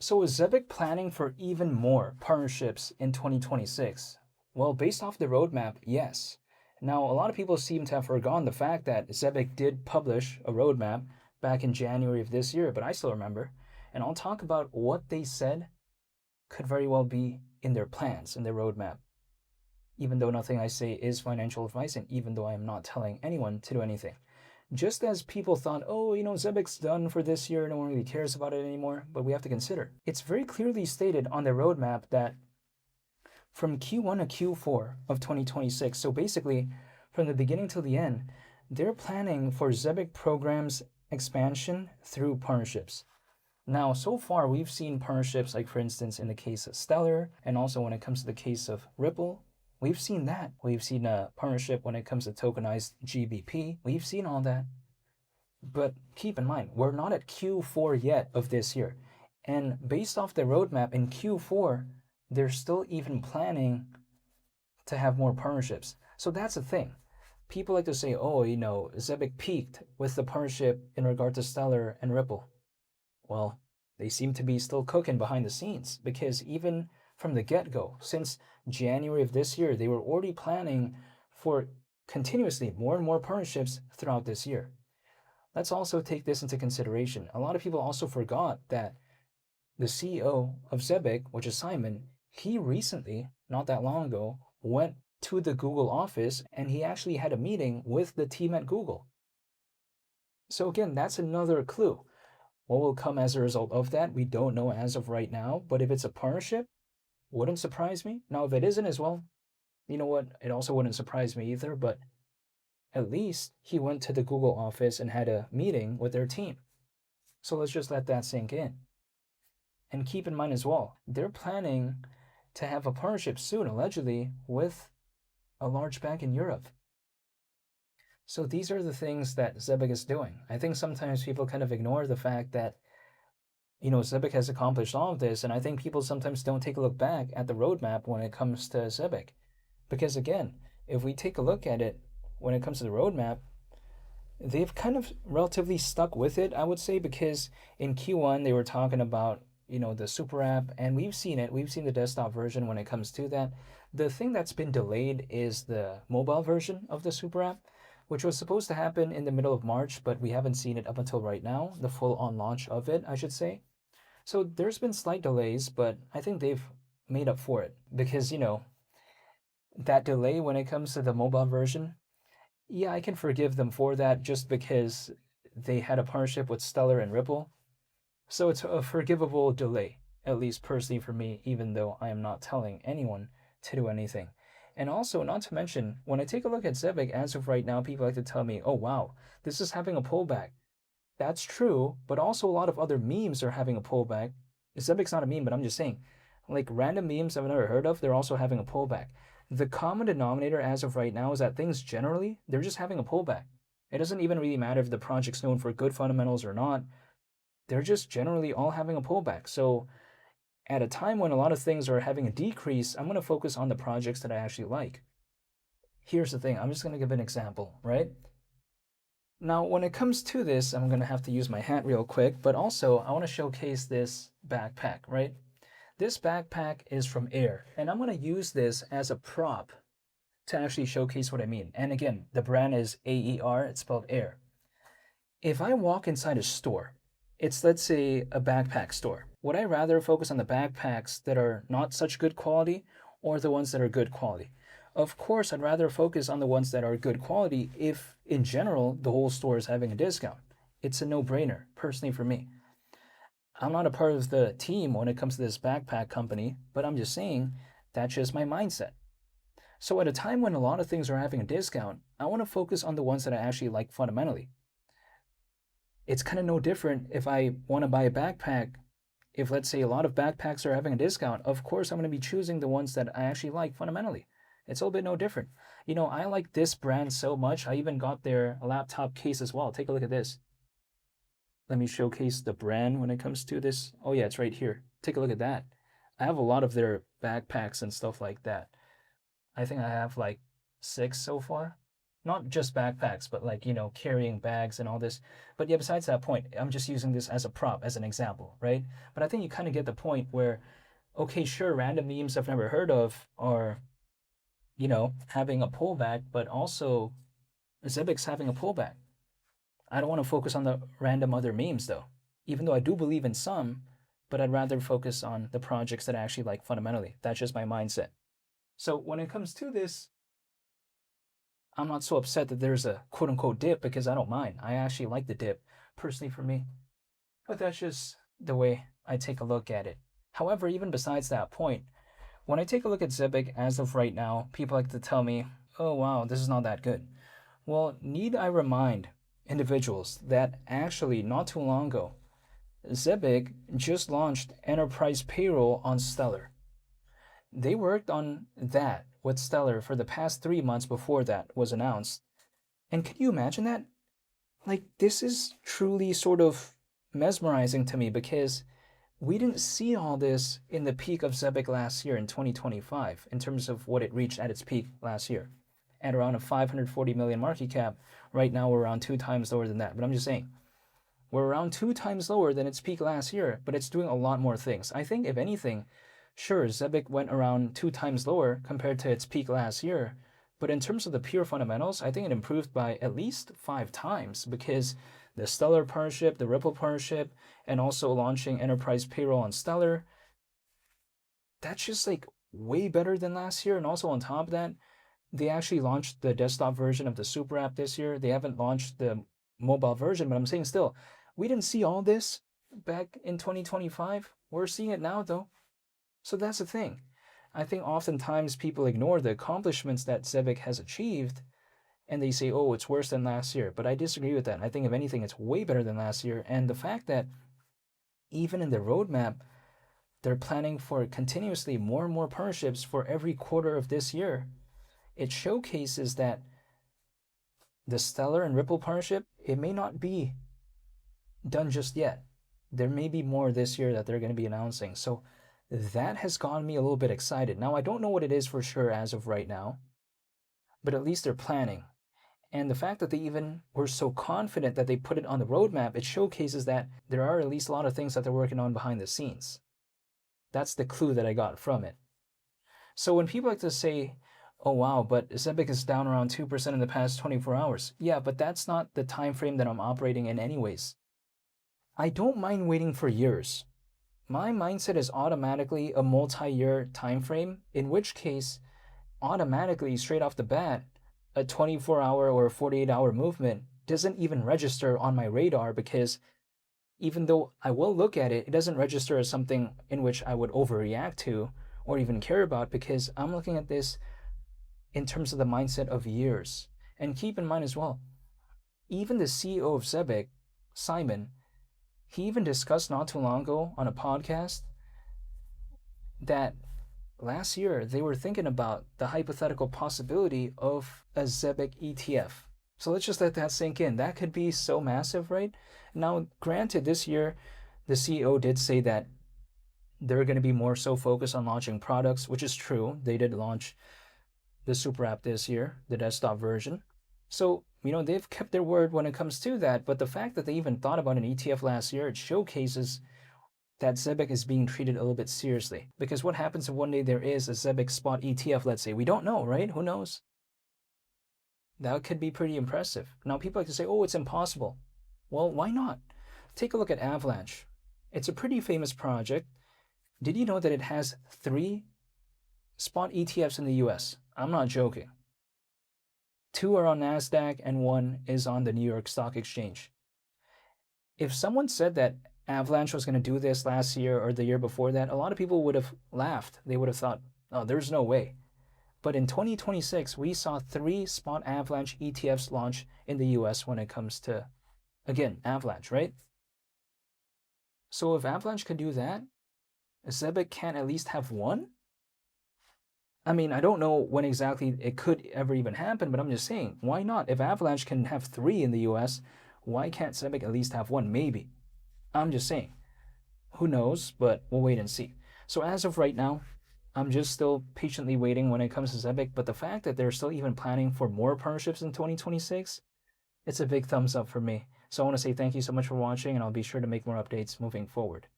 So is Zebec planning for even more partnerships in 2026? Well, based off the roadmap, yes. Now, a lot of people seem to have forgotten the fact that Zebec did publish a roadmap back in January of this year, but I still remember. And I'll talk about what they said could very well be in their plans, in their roadmap, even though nothing I say is financial advice, and even though I am not telling anyone to do anything. Just as people thought, oh, Zebec's done for this year, no one really cares about it anymore, but we have to consider. It's very clearly stated on their roadmap that from Q1 to Q4 of 2026, so basically from the beginning till the end, they're planning for Zebec programs expansion through partnerships. Now, so far, we've seen partnerships like, for instance, in the case of Stellar, and also when it comes to the case of Ripple, we've seen that. We've seen a partnership when it comes to tokenized GBP. We've seen all that. But keep in mind, we're not at Q4 yet of this year. And based off the roadmap in Q4, they're still even planning to have more partnerships. So that's the thing. People like to say, oh, Zebec peaked with the partnership in regard to Stellar and Ripple. Well, they seem to be still cooking behind the scenes, because even from the get-go, since January of this year, they were already planning for continuously more and more partnerships throughout this year. Let's also take this into consideration. A lot of people also forgot that the CEO of Zebec, which is Simon, he recently, not that long ago, went to the Google office and he actually had a meeting with the team at Google. So again, that's another clue. What will come as a result of that, we don't know as of right now, but if it's a partnership, wouldn't surprise me. Now, if it isn't as well, you know what? It also wouldn't surprise me either, but at least he went to the Google office and had a meeting with their team. So let's just let that sink in. And keep in mind as well, they're planning to have a partnership soon, allegedly, with a large bank in Europe. So these are the things that Zebec is doing. I think sometimes people kind of ignore the fact that Zebec has accomplished all of this, and I think people sometimes don't take a look back at the roadmap when it comes to Zebec. Because again, if we take a look at it, when it comes to the roadmap, they've kind of relatively stuck with it, I would say, because in Q1 they were talking about, the super app, and we've seen it. We've seen the desktop version when it comes to that. The thing that's been delayed is the mobile version of the super app, which was supposed to happen in the middle of March, but we haven't seen it up until right now, the full-on launch of it, I should say. So there's been slight delays, but I think they've made up for it because, that delay when it comes to the mobile version, yeah, I can forgive them for that just because they had a partnership with Stellar and Ripple. So it's a forgivable delay, at least personally for me, even though I am not telling anyone to do anything. And also, not to mention, when I take a look at Zebec as of right now, people like to tell me, oh wow, this is having a pullback. That's true, but also a lot of other memes are having a pullback. Zebec's not a meme, but I'm just saying, like random memes I've never heard of, they're also having a pullback. The common denominator as of right now is that things generally, they're just having a pullback. It doesn't even really matter if the project's known for good fundamentals or not. They're just generally all having a pullback. So at a time when a lot of things are having a decrease, I'm going to focus on the projects that I actually like. Here's the thing, I'm just going to give an example, right? Now, when it comes to this, I'm going to have to use my hat real quick, but also I want to showcase this backpack, right? This backpack is from Air, and I'm going to use this as a prop to actually showcase what I mean. And again, the brand is AER, it's spelled Air. If I walk inside a store, it's, let's say, a backpack store. Would I rather focus on the backpacks that are not such good quality or the ones that are good quality? Of course, I'd rather focus on the ones that are good quality if, in general, the whole store is having a discount. It's a no-brainer, personally for me. I'm not a part of the team when it comes to this backpack company, but I'm just saying that's just my mindset. So at a time when a lot of things are having a discount, I want to focus on the ones that I actually like fundamentally. It's kind of no different if I want to buy a backpack. If, let's say, a lot of backpacks are having a discount, of course I'm going to be choosing the ones that I actually like fundamentally. It's a little bit no different. I like this brand so much, I even got their laptop case as well. Take a look at this. Let me showcase the brand when it comes to this. Oh yeah, it's right here. Take a look at that. I have a lot of their backpacks and stuff like that. I think I have like 6 so far. Not just backpacks, but like, carrying bags and all this. But yeah, besides that point, I'm just using this as a prop, as an example, right? But I think you kind of get the point where, okay, sure, random memes I've never heard of are, having a pullback, but also Zebek's having a pullback. I don't want to focus on the random other memes though, even though I do believe in some, but I'd rather focus on the projects that I actually like fundamentally. That's just my mindset. So when it comes to this, I'm not so upset that there's a quote unquote dip because I don't mind. I actually like the dip personally for me, but that's just the way I take a look at it. However, even besides that point, when I take a look at Zebec as of right now, people like to tell me, oh wow, this is not that good. Well, need I remind individuals that actually not too long ago, Zebec just launched enterprise payroll on Stellar. They worked on that with Stellar for the past 3 months before that was announced. And can you imagine that? Like, this is truly sort of mesmerizing to me because we didn't see all this in the peak of Zebec last year in 2025 in terms of what it reached at its peak last year at around a 540 million market cap. Right now, we're around 2 times lower than that. But I'm just saying, we're around 2 times lower than its peak last year, but it's doing a lot more things. I think, if anything, sure, Zebec went around 2 times lower compared to its peak last year, but in terms of the pure fundamentals, I think it improved by at least 5 times because the Stellar partnership, the Ripple partnership, and also launching enterprise payroll on Stellar, that's just like way better than last year. And also on top of that, they actually launched the desktop version of the super app this year. They haven't launched the mobile version, but I'm saying still, we didn't see all this back in 2025. We're seeing it now though. So that's the thing. I think oftentimes people ignore the accomplishments that Zebec has achieved and they say, oh, it's worse than last year. But I disagree with that. I think, if anything, it's way better than last year. And the fact that even in the roadmap, they're planning for continuously more and more partnerships for every quarter of this year, it showcases that the Stellar and Ripple partnership, it may not be done just yet. There may be more this year that they're going to be announcing. So that has gotten me a little bit excited. Now, I don't know what it is for sure as of right now, but at least they're planning. And the fact that they even were so confident that they put it on the roadmap, it showcases that there are at least a lot of things that they're working on behind the scenes. That's the clue that I got from it. So when people like to say, oh wow, but Zebec is down around 2% in the past 24 hours. Yeah, but that's not the time frame that I'm operating in anyways. I don't mind waiting for years. My mindset is automatically a multi-year time frame, in which case, automatically, straight off the bat, a 24-hour or 48-hour movement doesn't even register on my radar because even though I will look at it, it doesn't register as something in which I would overreact to or even care about because I'm looking at this in terms of the mindset of years. And keep in mind as well, even the CEO of Zebec, Simon, he even discussed not too long ago on a podcast that last year they were thinking about the hypothetical possibility of a Zebec ETF. So let's just let that sink in. That could be so massive, right? Now, granted, this year the CEO did say that they're going to be more so focused on launching products, which is true. They did launch the super app this year, the desktop version. So, they've kept their word when it comes to that. But the fact that they even thought about an ETF last year, it showcases that Zebec is being treated a little bit seriously. Because what happens if one day there is a Zebec spot ETF, let's say? We don't know, right? Who knows? That could be pretty impressive. Now, people like to say, oh, it's impossible. Well, why not? Take a look at Avalanche. It's a pretty famous project. Did you know that it has 3 spot ETFs in the US? I'm not joking. 2 are on NASDAQ and 1 is on the New York Stock Exchange. If someone said that Avalanche was going to do this last year or the year before that, a lot of people would have laughed. They would have thought, oh, there's no way. But in 2026, we saw 3 spot Avalanche ETFs launch in the US when it comes to, again, Avalanche, right? So if Avalanche could do that, Zebec can't at least have 1? I mean, I don't know when exactly it could ever even happen, but I'm just saying, why not? If Avalanche can have 3 in the US, why can't Zebec at least have 1? Maybe. I'm just saying. Who knows, but we'll wait and see. So as of right now, I'm just still patiently waiting when it comes to Zebec, but the fact that they're still even planning for more partnerships in 2026, it's a big thumbs up for me. So I want to say thank you so much for watching, and I'll be sure to make more updates moving forward.